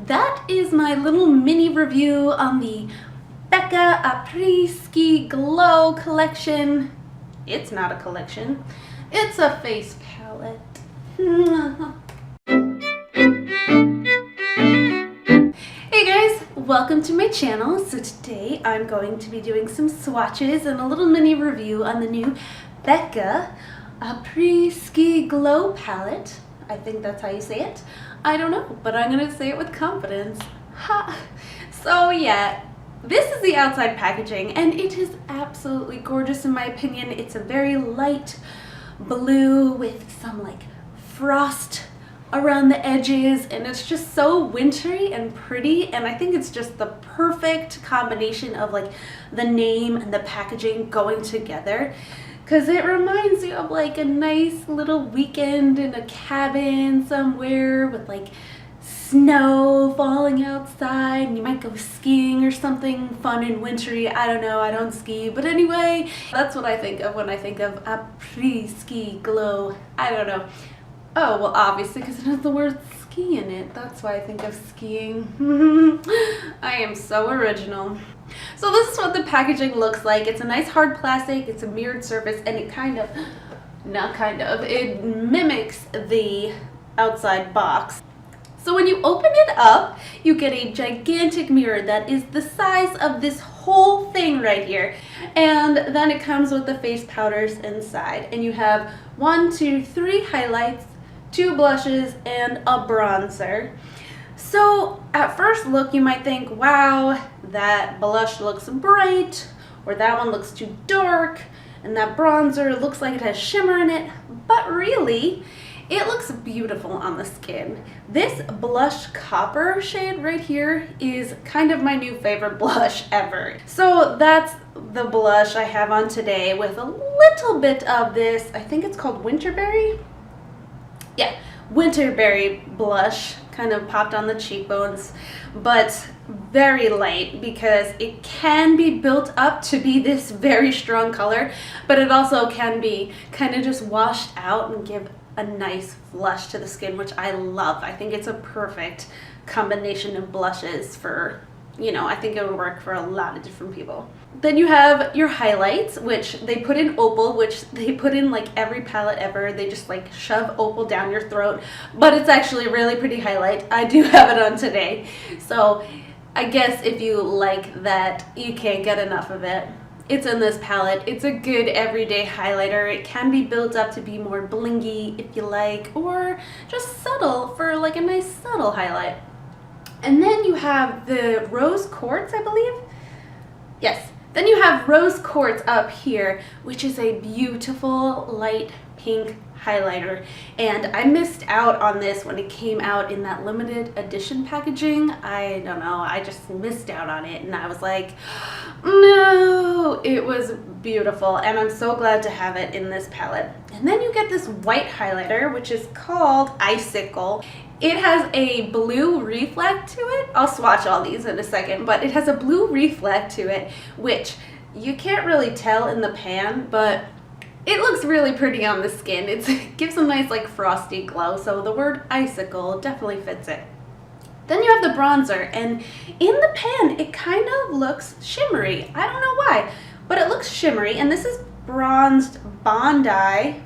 that is my little mini review on the Becca Apres Glow collection. It's not a collection, it's a face palette. Hey guys, welcome to my channel. So today I'm going to be doing some swatches and a little mini review on the new Becca Apres Glow palette. I think that's how you say it. I don't know, but I'm gonna say it with confidence. Ha! So yeah, this is the outside packaging and it is absolutely gorgeous in my opinion. It's a very light blue with some like frost around the edges, and it's just so wintry and pretty, and I think it's just the perfect combination of like the name and the packaging going together, because it reminds you of like a nice little weekend in a cabin somewhere with like snow falling outside, and you might go skiing or something fun and wintry. I don't know, I don't ski, but anyway, that's what I think of when I think of Apres Glow. I don't know. Oh, well, obviously, because it has the word ski in it. That's why I think of skiing. I am so original. So this is what the packaging looks like. It's a nice hard plastic. It's a mirrored surface, and it it mimics the outside box. So when you open it up, you get a gigantic mirror that is the size of this whole thing right here. And then it comes with the face powders inside. And you have 1, 2, 3 highlights, 2 blushes, and a bronzer. So at first look you might think, wow, that blush looks bright, or that one looks too dark, and that bronzer looks like it has shimmer in it, but really it looks beautiful on the skin. This blush copper shade right here is kind of my new favorite blush ever. So that's the blush I have on today with a little bit of this, I think it's called Winterberry. Yeah, Winterberry blush kind of popped on the cheekbones, but very light because it can be built up to be this very strong color, but it also can be kind of just washed out and give a nice flush to the skin, which I love. I think it's a perfect combination of blushes for, you know, I think it would work for a lot of different people. Then you have your highlights, which they put in Opal, which they put in like every palette ever. They just like shove Opal down your throat, but it's actually a really pretty highlight. I do have it on today. So I guess if you like that, you can't get enough of it. It's in this palette. It's a good everyday highlighter. It can be built up to be more blingy if you like, or just subtle for like a nice subtle highlight. And then you have the rose quartz, I believe. Yes. Then you have rose quartz up here, which is a beautiful light pink highlighter. And I missed out on this when it came out in that limited edition packaging. I don't know, I just missed out on it, and I was like, no, it was beautiful, and I'm so glad to have it in this palette. And then you get this white highlighter, which is called Icicle. It has a blue reflect to it. I'll swatch all these in a second, but it has a blue reflect to it, which you can't really tell in the pan, but it looks really pretty on the skin. It gives a nice like frosty glow, so the word icicle definitely fits it. Then you have the bronzer, and in the pan it kind of looks shimmery. I don't know why, but it looks shimmery, and this is bronzed Bondi,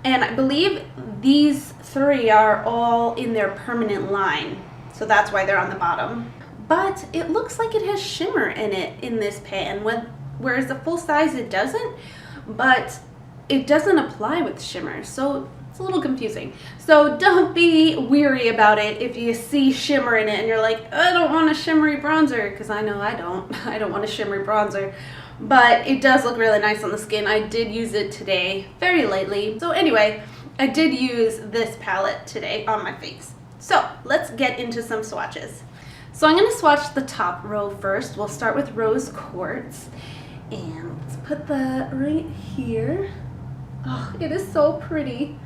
and I believe these 3 are all in their permanent line, so that's why they're on the bottom. But it looks like it has shimmer in it in this pan, whereas the full size it doesn't, but it doesn't apply with shimmer, so it's a little confusing. So don't be weary about it if you see shimmer in it and you're like, I don't want a shimmery bronzer, because I know I don't want a shimmery bronzer. But it does look really nice on the skin. I did use it today very lightly. So anyway, I did use this palette today on my face. So let's get into some swatches. So I'm going to swatch the top row first. We'll start with rose quartz. And let's put that right here. Oh, it is so pretty.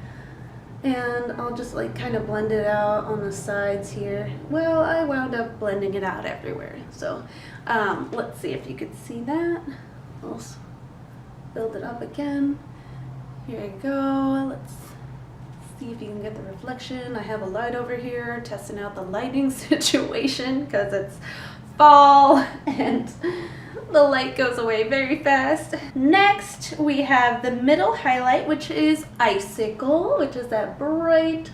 And I'll just like kind of blend it out on the sides here. Well, I wound up blending it out everywhere. So let's see if you could see that. I'll build it up again. Here we go. Let's See if you can get the reflection. I have a light over here testing out the lighting situation because it's fall and the light goes away very fast. Next, we have the middle highlight, which is Icicle, which is that bright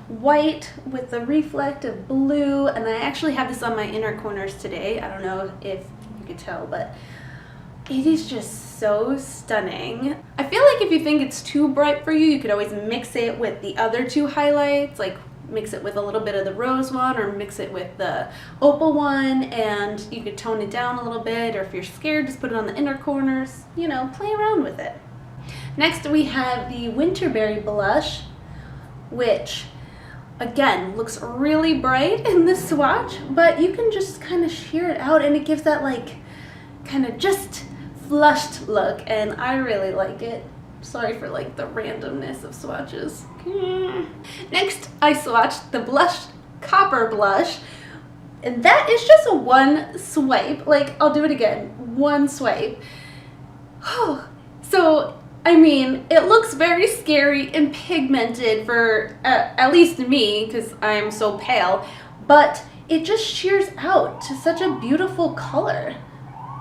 white with the reflective blue. And I actually have this on my inner corners today. I don't know if you could tell, but it is just so stunning. I feel like if you think it's too bright for you, you could always mix it with the other two highlights, like mix it with a little bit of the rose one or mix it with the opal one, and you could tone it down a little bit, or if you're scared, just put it on the inner corners, you know, play around with it. Next we have the Winterberry blush, which again looks really bright in this swatch, but you can just kind of sheer it out and it gives that like kind of just flushed look, and I really like it. Sorry for like the randomness of swatches. Next, I swatched the blush Copper blush, and that is just a one swipe. Like, I'll do it again, one swipe. So, I mean, it looks very scary and pigmented for at least me, because I'm so pale, but it just sheers out to such a beautiful color.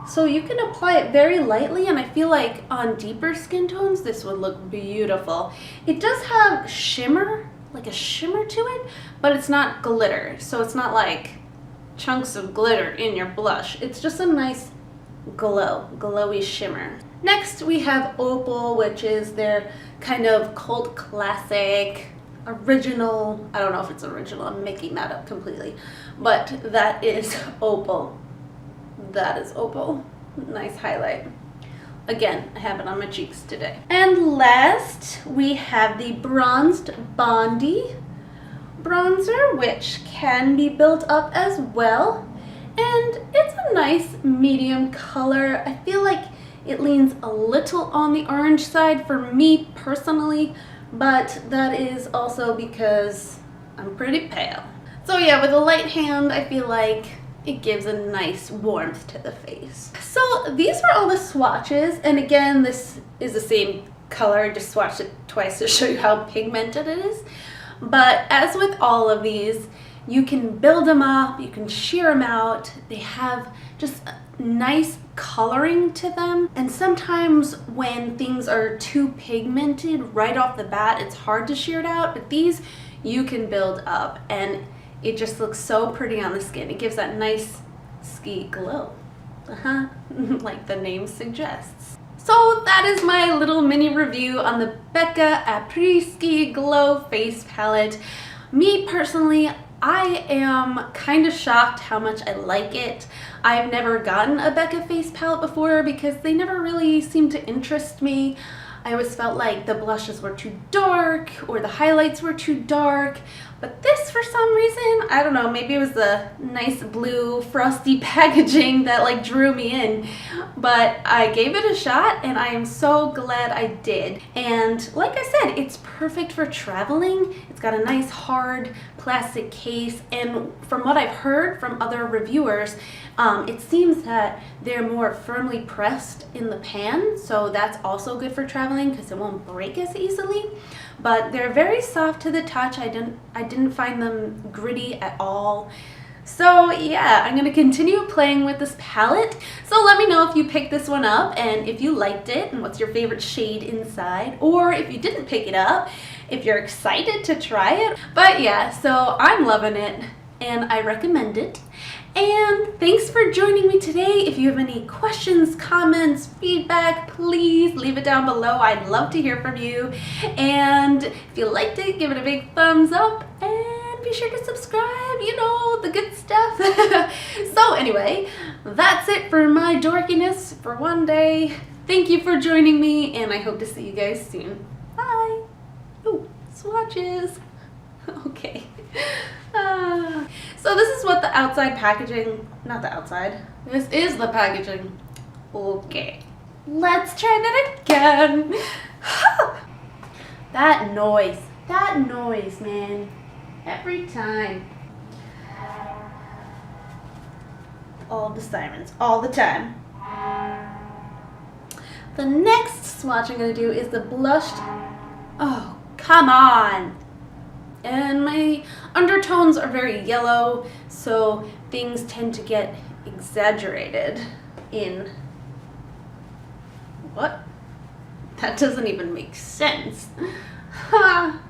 So you can apply it very lightly, and I feel like on deeper skin tones this would look beautiful. It does have shimmer, like a shimmer to it, but it's not glitter. So it's not like chunks of glitter in your blush. It's just a nice glowy shimmer. Next we have Opal, which is their kind of cult classic original. I don't know if it's original, I'm making that up completely, but that is Opal. That is Opal. Nice highlight. Again, I have it on my cheeks today. And last, we have the bronzed Bondi bronzer, which can be built up as well. And it's a nice medium color. I feel like it leans a little on the orange side for me personally, but that is also because I'm pretty pale. So yeah, with a light hand, I feel like it gives a nice warmth to the face. So these are all the swatches, and again, this is the same color, just swatched it twice to show you how pigmented it is. But as with all of these, you can build them up, you can sheer them out. They have just a nice coloring to them, and sometimes when things are too pigmented right off the bat, it's hard to sheer it out, but these you can build up, and it just looks so pretty on the skin. It gives that nice ski glow. Like the name suggests. So that is my little mini review on the Becca Apres Ski Glow Face Palette. Me personally, I am kind of shocked how much I like it. I've never gotten a Becca face palette before because they never really seemed to interest me. I always felt like the blushes were too dark or the highlights were too dark. But this, for some reason, I don't know, maybe it was the nice blue frosty packaging that like drew me in. But I gave it a shot and I am so glad I did. And like I said, it's perfect for traveling. It's got a nice hard plastic case, and from what I've heard from other reviewers, it seems that they're more firmly pressed in the pan, so that's also good for traveling because it won't break as easily. But they're very soft to the touch. I didn't find them gritty at all. So yeah, I'm going to continue playing with this palette. So let me know if you picked this one up and if you liked it and what's your favorite shade inside, or if you didn't pick it up, if you're excited to try it. But yeah, so I'm loving it and I recommend it. And thanks for joining me today. If you have any questions, comments, feedback, please leave it down below. I'd love to hear from you. And if you liked it, give it a big thumbs up and be sure to subscribe, you know, the good stuff. So anyway, that's it for my dorkiness for one day. Thank you for joining me, and I hope to see you guys soon. Bye. Ooh, swatches. Okay. So this is what the outside packaging, not the outside, this is the packaging. Okay, let's try that again. That noise, man, every time. All the sirens, all the time. The next swatch I'm gonna do is the blushed, oh, come on. And my undertones are very yellow, so things tend to get exaggerated in... What? That doesn't even make sense. Ha!